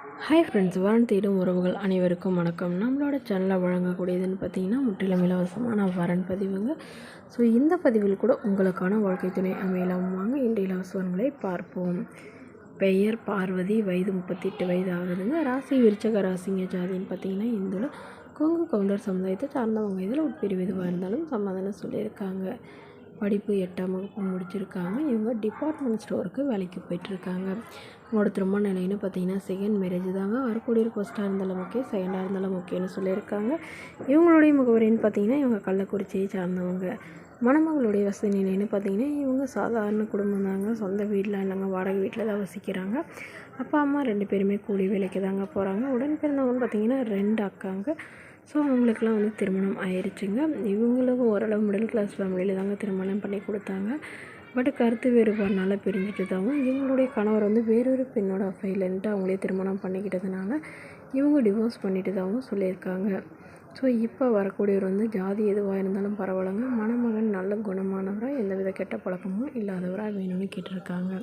Hi friends, வரன் தேடும் உறவுகள் அனைவருக்கும் வணக்கம். நம்மளோட சேனலில் வழங்கக்கூடியதுன்னு பார்த்தீங்கன்னா முற்றிலும் இலவசமான வரன் பதிவுங்க. ஸோ இந்த பதிவில் கூட உங்களுக்கான வாழ்க்கை துணை அமையலாம். வாங்க இன்றைய இலவசங்களை பார்ப்போம். பெயர் பார்வதி, வயது 38 வயது ஆகுதுங்க. ராசி விருச்சக ராசிங்க. ஜாதின்னு பார்த்தீங்கன்னா இந்துல கொங்கு கவுண்டர் சமுதாயத்தை சார்ந்தவங்க. இதில் உட்பிரிவு எதுவாக இருந்தாலும் சமாதானம் சொல்லியிருக்காங்க. படிப்பு 8ஆம் வகுப்பு முடிச்சிருக்காங்க. இவங்க டிபார்ட்மெண்ட் ஸ்டோருக்கு வேலைக்கு போயிட்டுருக்காங்க. இவங்களோட திருமண நிலைன்னு பார்த்தீங்கன்னா செகண்ட் மேரேஜ் தாங்க. வரக்கூடிய ஃபஸ்ட்டாக இருந்தாலும் ஓகே, செகண்டாக இருந்தாலும் ஓகேன்னு சொல்லியிருக்காங்க. இவங்களுடைய முகவரின்னு பார்த்தீங்கன்னா இவங்க கள்ளக்குறிச்சியை சார்ந்தவங்க. மணமகளுடைய வசதி நிலைன்னு பார்த்தீங்கன்னா இவங்க சாதாரண குடும்பம் தாங்க. சொந்த வீட்டில் இல்லைங்க, வாடகை வீட்டில் தான் வசிக்கிறாங்க. அப்பா அம்மா 2 பேருமே கூலி வேலைக்கு தாங்க போகிறாங்க. உடன் பிறந்தவங்கன்னு பார்த்தீங்கன்னா 2 அக்காங்க. ஸோ அவங்களுக்கெல்லாம் திருமணம் ஆயிடுச்சுங்க. இவங்களுக்கும் ஓரளவு மிடில் கிளாஸ் ஃபேமிலியில் தாங்க திருமணம் பண்ணி கொடுத்தாங்க. பட் கருத்து வேறுபாடுனால பிரிஞ்சுட்டு தாங்க. இவங்களுடைய கணவர் வேறொரு பெண்ணோட அஃபைலன்ட்டு அவங்களே திருமணம் பண்ணிக்கிட்டதுனால இவங்க டிவோர்ஸ் பண்ணிட்டு தாங்க சொல்லியிருக்காங்க. ஸோ இப்போ வரக்கூடியவர் ஜாதி எதுவாக இருந்தாலும் பரவாயில்லைங்க, மணமகன் நல்ல குணமானவராக எந்தவித கெட்ட பழக்கமும் இல்லாதவராக வேணும்னு கேட்டிருக்காங்க.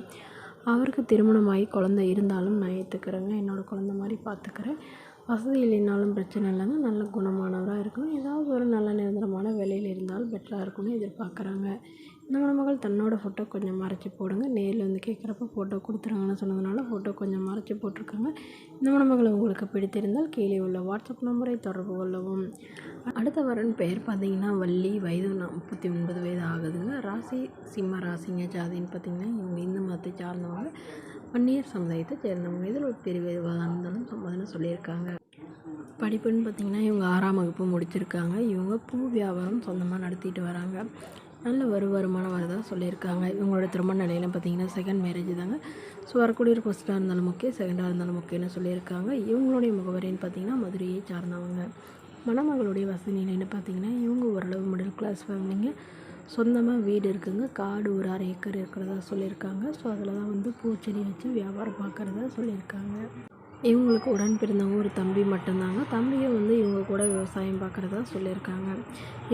அவருக்கு திருமணமாகி குழந்தை இருந்தாலும் நான் ஏற்றுக்கிறேங்க, என்னோடய குழந்தை மாதிரி பார்த்துக்கிறேன். வசதி இல்லைனாலும் பிரச்சனை இல்லைங்க, நல்ல குணமானவராக இருக்கணும், ஏதாவது ஒரு நல்ல நிரந்தரமான வேலையில் இருந்தால் பெட்டராக இருக்கும்னு எதிர்பார்க்குறாங்க. இந்த மணமகள் தன்னோட ஃபோட்டோ கொஞ்சம் மறைச்சி போடுங்க, நேரில் கேட்குறப்ப ஃபோட்டோ கொடுத்துருங்கன்னு சொன்னதுனால ஃபோட்டோ கொஞ்சம் மறைச்சி போட்டிருக்காங்க. இந்த மணமகள் உங்களுக்கு பிடித்திருந்தால் கீழே உள்ள வாட்ஸ்அப் நம்பரை தொடர்பு கொள்ளவும். அடுத்த வரன் பெயர் பார்த்தீங்கன்னா வள்ளி, வயது 39 வயது ஆகுதுங்க. ராசி சிம்ம ராசிங்க. ஜாதின்னு பார்த்தீங்கன்னா இவங்க இந்து மதத்தை சார்ந்தவங்க, வன்னியர் சமுதாயத்தை சேர்ந்தவங்க. இதில் ஒரு பிரிவு எதுவாக இருந்தாலும் சம்மதம் சொல்லியிருக்காங்க. படிப்புன்னு பார்த்திங்கன்னா இவங்க 6ஆம் வகுப்பு முடிச்சிருக்காங்க. இவங்க பூ வியாபாரம் சொந்தமாக நடத்திட்டு வராங்க. நல்ல வருமானம் வரதாக சொல்லியிருக்காங்க. இவங்களோட திருமண நிலையில் பார்த்திங்கன்னா செகண்ட் மேரேஜ் தாங்க. ஸோ வரக்கூடிய ஃபஸ்ட்டாக இருந்தாலும் ஓகே, செகண்டாக இருந்தாலும் ஓகேன்னு சொல்லியிருக்காங்க. இவங்களுடைய முகவரின்னு பார்த்திங்கன்னா மதுரையை சார்ந்தவங்க. மணமகளுடைய வசதி நிலைன்னு பார்த்திங்கன்னா இவங்க ஓரளவு மிடில் கிளாஸ் ஃபேமிலிங்க. சொந்தமாக வீடு இருக்குங்க. காடு ஒரு 1/2 ஏக்கர் இருக்கிறதா சொல்லியிருக்காங்க. ஸோ அதில் தான் பூச்செடி வச்சு வியாபாரம் பார்க்குறதா சொல்லியிருக்காங்க. இவங்களுக்கு உடன் பிறந்தவங்க ஒரு தம்பி மட்டும்தாங்க. தம்பியை இவங்க கூட விவசாயம் பார்க்குறதா சொல்லியிருக்காங்க.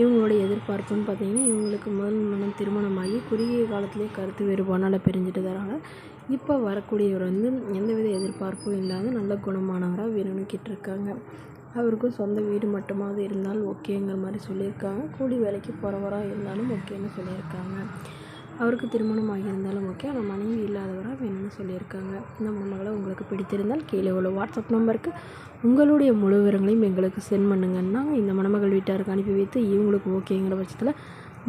இவங்களோட எதிர்பார்ப்புன்னு பார்த்திங்கன்னா இவங்களுக்கு முதல் திருமணமாகி குறுகிய காலத்திலே கருத்து வேறுபாடால் பிரிஞ்சுட்டதால இப்போ வரக்கூடியவர் எந்தவித எதிர்பார்ப்பும் இல்லாத நல்ல குணமானவராக வேணும்னு கேட்டிருக்காங்க. அவருக்கும் சொந்த வீடு மட்டுமாவது இருந்தால் ஓகேங்கிற மாதிரி சொல்லியிருக்காங்க. கூலி வேலைக்கு போகிறவராக இருந்தாலும் ஓகேன்னு சொல்லியிருக்காங்க. அவருக்கு திருமணம் ஆகியிருந்தாலும் ஓகே, ஆனால் மனைவி இல்லாதவராக வேணும்னு சொல்லியிருக்காங்க. இந்த மணமகளை உங்களுக்கு பிடித்திருந்தால் கீழே உள்ள வாட்ஸ்அப் நம்பருக்கு உங்களுடைய முழு விவரங்களையும் எங்களுக்கு சென்ட் பண்ணுங்கன்னா இந்த மணமகள் வீட்டாருக்கு அனுப்பி வைத்து இவங்களுக்கு ஓகேங்கிற பட்சத்தில்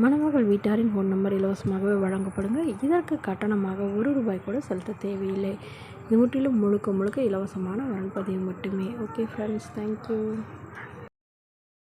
மணமகள் வீட்டாரின் ஃபோன் நம்பர் இலவசமாகவே வழங்கப்படுங்க. இதற்கு கட்டணமாக ₹1 கூட செலுத்த தேவையில்லை. இது முற்றிலும் முழுக்க இலவசமான வரன் பதிவு மட்டுமே. Okay friends, thank you.